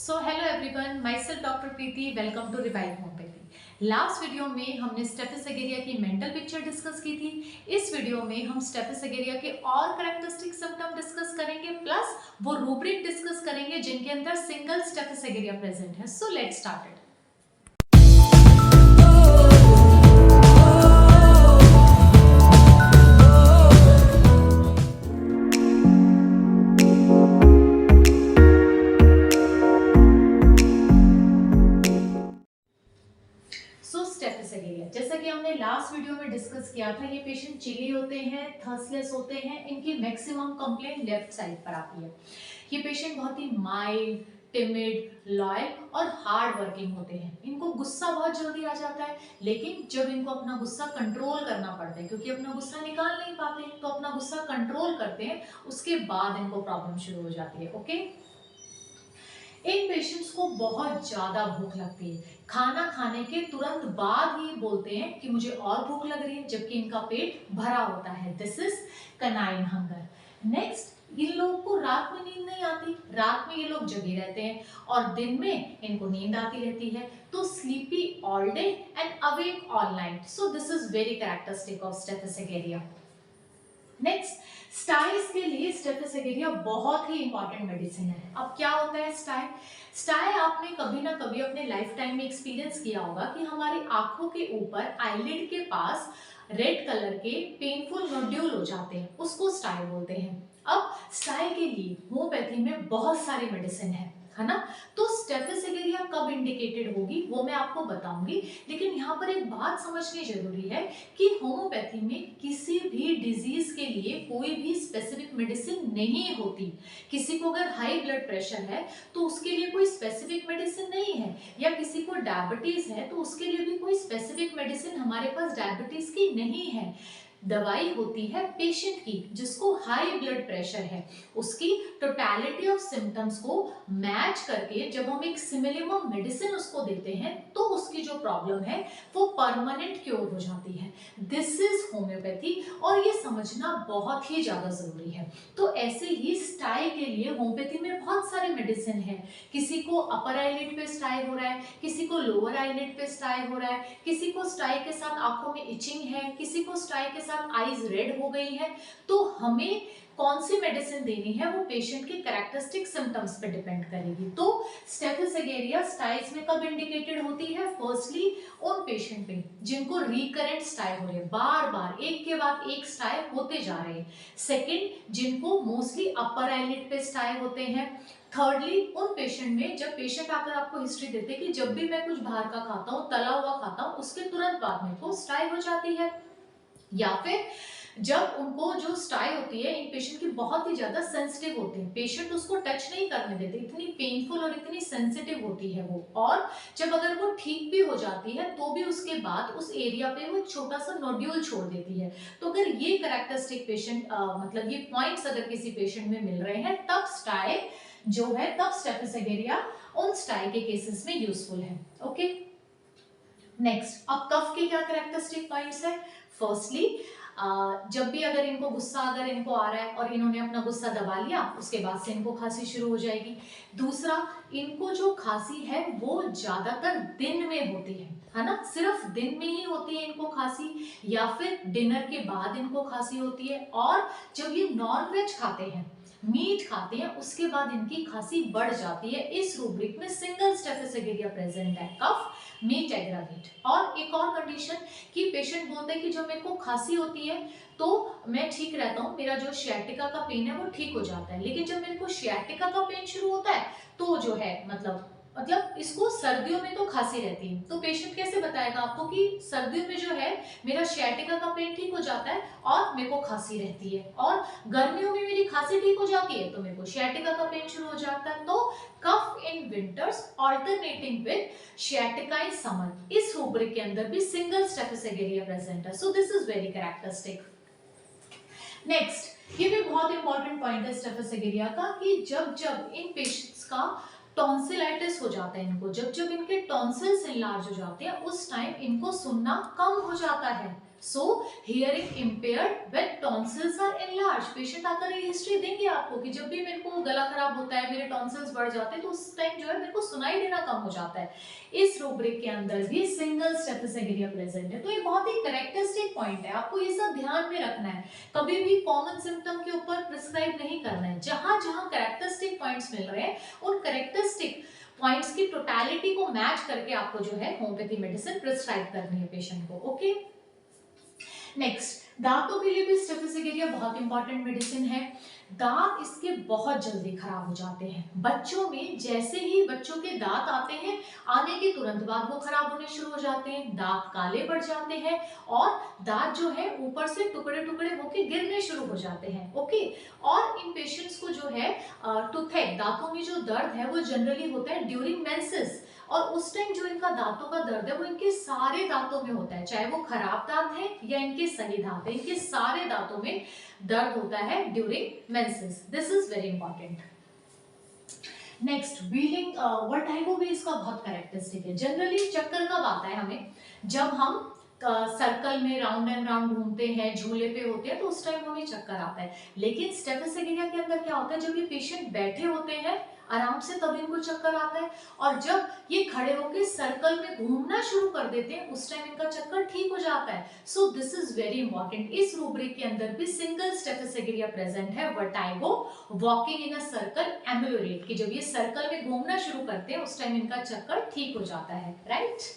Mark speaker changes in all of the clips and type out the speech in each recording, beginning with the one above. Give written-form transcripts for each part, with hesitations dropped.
Speaker 1: So hello everyone, my self doctor Preeti, welcome to Revive Homeopathy. Last video में हमने स्टेफिस एगेरिया की mental picture discuss की थी। इस वीडियो में हम स्टेफिस एगेरिया के और कैरेक्टरिस्टिक सिम्टम डिस्कस करेंगे, प्लस वो रूब्रिक डिस्कस करेंगे जिनके अंदर सिंगल स्टेफिस एगेरिया प्रेजेंट है। So let's start. जैसा कि हमने लास्ट वीडियो में डिस्कस किया था, ये पेशेंट चिली होते हैं, थर्स्टलेस होते हैं। इनकी मैक्सिमम कंप्लेंट लेफ्ट साइड पर आती है। ये पेशेंट बहुत ही माइल्ड, टिमिड, लॉयल और हार्ड वर्किंग होते हैं। इनको गुस्सा बहुत जल्दी आ जाता है, लेकिन जब इनको अपना गुस्सा कंट्रोल करना पड़ता है, क्योंकि अपना गुस्सा निकाल नहीं पाते, तो अपना गुस्सा कंट्रोल करते हैं, उसके बाद इनको प्रॉब्लम शुरू हो जाती है। ओके, इन पेशेंट्स को बहुत ज्यादा भूख लगती है। खाना खाने के तुरंत बाद ही बोलते हैं कि मुझे और भूख लग रही है, जबकि इनका पेट भरा होता है। This is canine hunger. Next, इन लोगों को रात में नींद नहीं आती। रात में ये लोग जगे रहते हैं और दिन में इनको नींद आती रहती है। तो sleepy all day and awake all night. So this is very characteristic of staphysagria. Next, sties के लिए स्टेफिस एगेरिया बहुत ही इंपॉर्टेंट मेडिसिन है। अब क्या होता है स्टाई? स्टाई आपने कभी ना कभी अपने लाइफ टाइम में एक्सपीरियंस किया होगा कि हमारी आंखों के ऊपर आईलिड के पास रेड कलर के पेनफुल नोड्यूल हो जाते हैं, उसको स्टाई बोलते हैं। अब स्टाई के लिए होम्योपैथी में बहुत सारी मेडिसिन है ना। तो स्टेफिस एगेरिया कब इंडिकेटेड होगी वो मैं आपको बताऊंगी, लेकिन यहाँ पर एक बात समझनी जरूरी है कि होम्योपैथी में किसी भी डिजीज के लिए कोई भी स्पेसिफिक मेडिसिन नहीं होती। किसी को अगर हाई ब्लड प्रेशर है तो उसके लिए कोई स्पेसिफिक मेडिसिन नहीं है, या किसी को डायबिटीज है तो उसके लिए भी कोई स्पेसिफिक मेडिसिन हमारे पास डायबिटीज की नहीं है। दवाई होती है पेशेंट की, जिसको हाई ब्लड प्रेशर है, उसकी टोटलिटी ऑफ सिम्टम्स को मैच करके जब हम एक सिमिलम मेडिसिन उसको देते हैं तो उसकी जो प्रॉब्लम है वो परमानेंट क्योर हो जाती है। दिस इज होम्योपैथी, और ये समझना बहुत ही ज्यादा जरूरी है। तो ऐसे ही स्टाई के लिए होम्योपैथी में बहुत सारे मेडिसिन है। किसी को अपर आईलिड पे स्टाई हो रहा है, किसी को लोअर आईलिड पे स्टाई हो रहा है, किसी को स्टाई के साथ आंखों में इचिंग है, किसी को स्टाई के आईज रेड हो गई है। तो हमें कौन सी मेडिसिन देनी है वो पेशेंट के कैरेक्टरिस्टिक सिम्टम्स पे डिपेंड करेगी। तो स्टेफिस एगेरिया स्टाइज में कब इंडिकेटेड होती है? फर्स्टली उन पेशेंट पे जिनको रिकरेंट स्टाई हो रहे हैं, बार बार एक के बाद एक स्टाई होते जा रहे हैं। सेकंड, जिनको मोस्टली अपर आईलिड पे स्टाई होते हैं। थर्डली, उन पेशेंट में जब पेशेंट आकर आपको हिस्ट्री देते कि जब भी मैं कुछ बाहर का खाता हूँ, तला हुआ खाता हूँ, उसके तुरंत बाद में को स्टाई हो जाती है। या फिर जब उनको जो स्टाई होती है, इन पेशेंट की बहुत ही ज्यादा सेंसिटिव होती है, पेशेंट उसको टच नहीं करने देते, इतनी पेनफुल और इतनी सेंसिटिव होती है वो। और जब अगर वो ठीक भी हो जाती है तो भी उसके बाद उस एरिया पे वो छोटा सा नोड्यूल छोड़ देती है। तो अगर ये कैरेक्टरिस्टिक पेशेंट मतलब ये पॉइंट्स अगर किसी पेशेंट में मिल रहे हैं, तब स्टाई जो है, तब स्टेफिस एगेरिया उन स्टाई के केसेस में यूजफुल है। ओके, नेक्स्ट, अब कफ के क्या कैरेक्टरिस्टिक पॉइंट्स है? फर्स्टली, जब भी अगर इनको गुस्सा अगर इनको आ रहा है और इन्होंने अपना गुस्सा दबा लिया, उसके बाद से इनको खांसी शुरू हो जाएगी। दूसरा, इनको जो खांसी है वो ज्यादातर दिन में होती है ना, सिर्फ दिन में ही होती है इनको खांसी, या फिर डिनर के बाद इनको खांसी होती है। और जब ये नॉन वेज खाते हैं, मीट खाते हैं, उसके बाद इनकी खांसी बढ़ जाती है। इस रूब्रिक में सिंगल स्टेफिस एगेरिया प्रेजेंट है, कफ मीट एग्रावेट। और एक और कंडीशन कि पेशेंट बोलते हैं कि जब मेरे को खांसी होती है तो मैं ठीक रहता हूँ, मेरा जो शियाटिका का पेन है वो ठीक हो जाता है, लेकिन जब मेरे को शियाटिका का पेन शुरू होता है तो जो है मतलब इसको सर्दियों में तो खांसी रहती है। तो पेशेंट कैसे बताएगा आपको कि सर्दियों में जो है मेरा शियाटिका का पेन ठीक हो जाता है और मेरे को खांसी रहती है, और गर्मियों में मेरी खांसी ठीक हो जाती है तो मेरे को शियाटिका का पेन शुरू हो जाता है। तो cough in winters alternating with sciatica in summer, इस रूब्रिक के अंदर भी सिंगल स्टेफिस एगेरिया प्रेजेंट है। So this is very characteristic. Next, ये भी बहुत इंपॉर्टेंट पॉइंट है स्टेफिस एगेरिया का कि जब जब इन पेशेंट्स का टॉन्सिलाइटिस हो जाता है, इनको जब जब इनके टॉन्सिल्स इनलार्ज हो जाते हैं, उस टाइम इनको सुनना कम हो जाता है। So hearing impaired when tonsils are enlarge. Patient आकर ये हिस्ट्री देंगे आपको कि जब भी मेरे को गला खराब होता है, मेरे टॉन्सिल्स बढ़ जाते हैं, तो उस टाइम जो है मेरे को सुनाई देना कम हो जाता है। इस रूब्रिक के अंदर भी सिंगल स्टेफिसेगिरिया प्रेजेंट है। तो ये बहुत ही कैरेक्टरिस्टिक पॉइंट है, आपको ये सब ध्यान में रखना है। कभी भी कॉमन सिम्टम के ऊपर प्रिस्क्राइब नहीं करना है। जहां जहां कैरेक्टरिस्टिक पॉइंट्स मिल रहे हैं, उन कैरेक्टरिस्टिक पॉइंट्स की टोटलिटी को मैच करके आपको जो है होम्योपैथी मेडिसिन प्रिस्क्राइब करनी है पेशेंट को। ओके, नेक्स्ट, दांतों के लिए भी स्टेफिसेगिरिया बहुत इंपॉर्टेंट मेडिसिन है। दांत इसके बहुत जल्दी खराब हो जाते हैं। बच्चों में जैसे ही बच्चों के दांत आते हैं, आने के तुरंत बाद वो खराब होने शुरू हो जाते हैं, दांत काले पड़ जाते हैं और दांत जो है ऊपर से टुकड़े टुकड़े होके गिरने शुरू हो जाते हैं। ओके, और इन पेशेंट्स को जो है टूथेक, दांतों में जो दर्द है वो जनरली होता है ड्यूरिंग मेंसेस, और उस टाइम जो इनका दांतों का दर्द है वो इनके सारे दांतों में होता है, चाहे वो खराब दांत है या इनके सही दांत है, इनके सारे दांतों में दर्द होता है during menses. This is very important. Next, wheeling vertigo भी इसका बहुत कैरेक्टरिस्टिक है। जनरली चक्कर कब आता है हमें, जब हम सर्कल में राउंड एंड राउंड घूमते हैं, झूले पे होते हैं, तो उस टाइम हमें चक्कर आता है। लेकिन स्टेफिसेगिरिया के अंदर क्या होता है, जब ये पेशेंट बैठे होते हैं आराम से तब इनको चक्कर आता है, और जब ये खड़े होकर सर्कल में घूमना शुरू कर देते हैं उस टाइम इनका चक्कर ठीक हो जाता है। So this is very important. इस रूब्रिक के अंदर भी सिंगल स्टेफिसेगिरिया प्रेजेंट है, vertigo, walking in a circle, ambulate, कि जब ये सर्कल में घूमना शुरू करते हैं उस टाइम इनका चक्कर ठीक हो जाता है। राइट,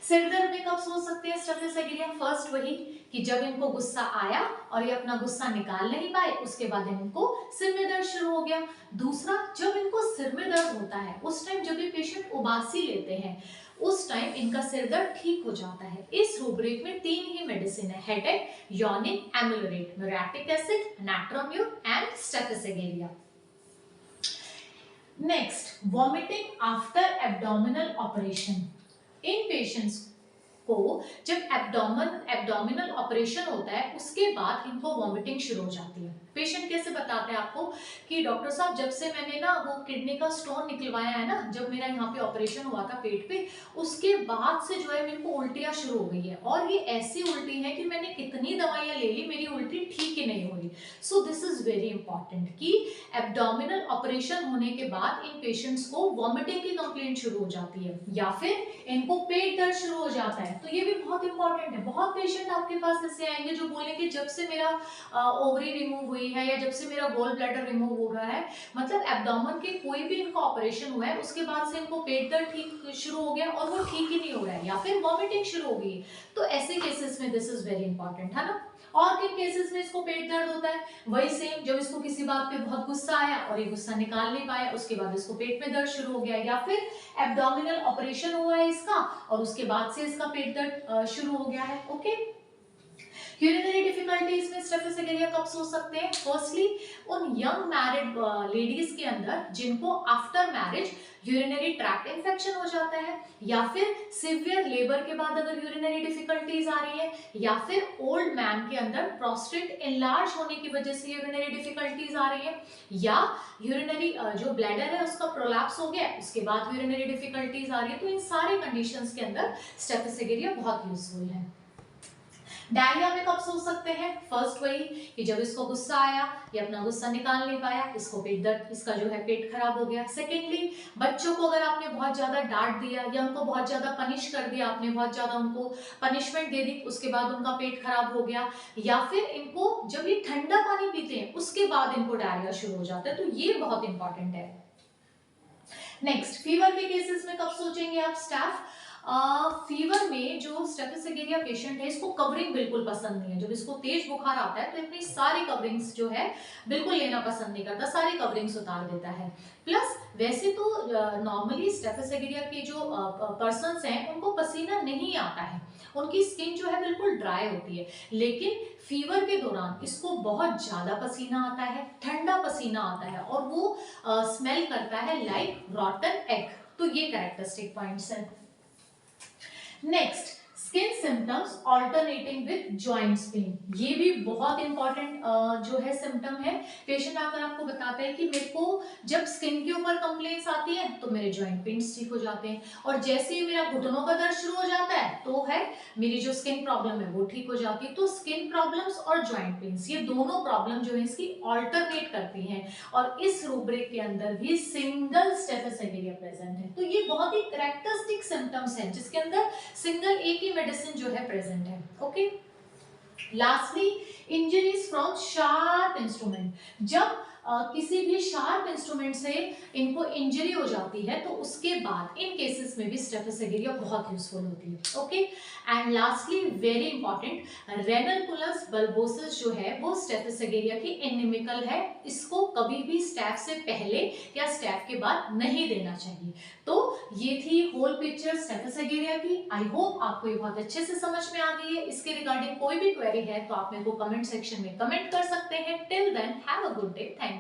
Speaker 1: सिर दर्द में कब सोच सकते हैं स्टेफिसेगिरिया? फर्स्ट वही कि जब इनको गुस्सा आया और ये अपना गुस्सा निकाल नहीं पाए, उसके बाद इनको सिर में दर्द शुरू हो गया। दूसरा, जब इनको सिर में दर्द होता है उस टाइम जब ये पेशेंट उबासी लेते हैं उस टाइम इनका सिर दर्द ठीक हो जाता है। इस रूब्रिक में 3 ही मेडिसिन है, headache, yawning, ambulate, muriatic acid, natrum mur and staphysagria. Next, vomiting after abdominal operation. इन पेशेंट्स को जब एब्डोमिनल ऑपरेशन होता है उसके बाद इनको वॉमिटिंग शुरू हो जाती है। पेशेंट कैसे बताते हैं आपको कि डॉक्टर साहब जब से मैंने ना वो किडनी का स्टोन निकलवाया है ना, जब मेरा यहाँ पे ऑपरेशन हुआ था पेट पे, उसके बाद से जो है मेरे को उल्टियाँ शुरू हो गई है, और ये ऐसी उल्टी है कि मैंने कितनी दवाइयाँ ले ली, मेरी उल्टी ठीक ही नहीं हो रही। सो दिस इज वेरी इंपॉर्टेंट कि एब्डोमिनल ऑपरेशन होने के बाद इन पेशेंट्स को वॉमिटिंग की कंप्लेंट शुरू हो जाती है या फिर इनको पेट दर्द शुरू हो जाता है। तो ये भी बहुत इंपॉर्टेंट है। बहुत पेशेंट आपके पास ऐसे आएंगे जो बोलेंगे जब से मेरा ओवरी रिमूव हुई है या जब से मेरा गोल ब्लैडर रिमूव हो रहा है, मतलब एब्डोमेन के कोई भी इनका ऑपरेशन हुआ है उसके बाद से इनको पेट दर्द ठीक शुरू हो गया और वो ठीक ही नहीं हो रहा है या फिर वॉमिटिंग शुरू हो गई। तो ऐसे केसेस में दिस इज वेरी इंपॉर्टेंट, है ना। और किन केसेस में इसको पेट दर्द होता है? वही सेम, जब इसको किसी बात पे बहुत गुस्सा आया और ये गुस्सा निकाल नहीं पाया, उसके बाद इसको पेट में दर्द शुरू हो गया, या फिर एब्डोमिनल ऑपरेशन हुआ है इसका और उसके बाद से इसका पेट दर्द शुरू हो गया है। ओके, यूरिनरी डिफिकल्टीज में स्टेफिसेगिरिया कब सोच सकते हैं? फर्स्टली उन यंग मैरिड लेडीज के अंदर जिनको after marriage urinary tract infection हो जाता है, या फिर सिवियर लेबर के बाद अगर यूरिनरी डिफिकल्टीज आ रही है, या फिर ओल्ड मैन के अंदर प्रोस्टेट एनलार्ज होने की वजह से यूरिनरी डिफिकल्टीज आ रही है, या यूरिनरी जो ब्लैडर है उसका प्रोलैप्स हो गया उसके बाद यूरिनरी डिफिकल्टीज आ रही है। तो इन सारे कंडीशंस के अंदर स्टेफिसेगिरिया बहुत यूजफुल है। डायरिया में कब सोच सकते हैं? फर्स्ट वही कि जब इसको गुस्सा आया, ये अपना गुस्सा निकाल नहीं पाया, इसको पेट दर्द, इसका जो है पेट खराब हो गया। सेकेंडली, बच्चों को अगर आपने बहुत ज्यादा डांट दिया या उनको बहुत ज्यादा पनिश कर दिया, आपने बहुत ज्यादा उनको पनिशमेंट दे दी, उसके बाद उनका पेट खराब हो गया, या फिर इनको जब ये ठंडा पानी पीते हैं उसके बाद इनको डायरिया शुरू हो जाता है। तो ये बहुत इंपॉर्टेंट है। नेक्स्ट, फीवर के केसेस में कब सोचेंगे आप स्टाफ? फीवर में जो स्टेफिसेगिरिया पेशेंट है इसको कवरिंग बिल्कुल पसंद नहीं है। जब इसको तेज बुखार आता है तो अपनी सारी कवरिंग्स जो है बिल्कुल लेना पसंद नहीं करता, सारी कवरिंग्स उतार देता है। प्लस वैसे तो नॉर्मली स्टेफिसेगिरिया के जो पर्सन्स हैं उनको पसीना नहीं आता है, उनकी स्किन जो है बिल्कुल ड्राई होती है, लेकिन फीवर के दौरान इसको बहुत ज्यादा पसीना आता है, ठंडा पसीना आता है और वो स्मेल करता है लाइक रॉटन एग। तो ये कैरेक्टरिस्टिक पॉइंट्स हैं। Next, skin symptoms alternating with joints pain, ये भी बहुत इंपॉर्टेंट जो है सिम्टम है। पेशेंट आकर आपको बताता है कि मेरे को जब स्किन के ऊपर कंप्लेंट्स आती है तो मेरे जॉइंट पेन्स ठीक हो जाते हैं, और जैसे ही मेरा घुटनों का दर्द शुरू हो जाता है तो है मेरी जो स्किन प्रॉब्लम है वो ठीक हो जाती है। तो स्किन प्रॉब्लम्स और जॉइंट पेन्स ये दोनों प्रॉब्लम जो है इसकी ऑल्टरनेट करती हैं, और इस रूब्रिक के अंदर भी सिंगल स्टेफिस प्रेजेंट है। तो ये बहुत ही कैरेक्टरिस्टिक सिम्टम्स हैं जिसके अंदर सिंगल एक ही मेडिसिन जो है प्रेजेंट है। Okay, lastly injuries from sharp instrument, जब किसी भी शार्प इंस्ट्रूमेंट से इनको इंजरी हो जाती है तो उसके बाद इन केसेस में भी स्टेफिस बहुत यूजफुल होती है। Okay, and lastly very important, renal bulbosis जो है वो स्टेफिस की एनिमिकल है, इसको कभी भी स्टैफ से पहले या स्टैफ के बाद नहीं देना चाहिए। तो ये थी होल पिक्चर स्टेफिस की। आई होप आपको ये बहुत अच्छे से समझ में आ गई है। इसके रिगार्डिंग कोई भी क्वेरी है तो आप मेरे को कमेंट सेक्शन में कमेंट कर सकते हैं। Till then have a good day. Thank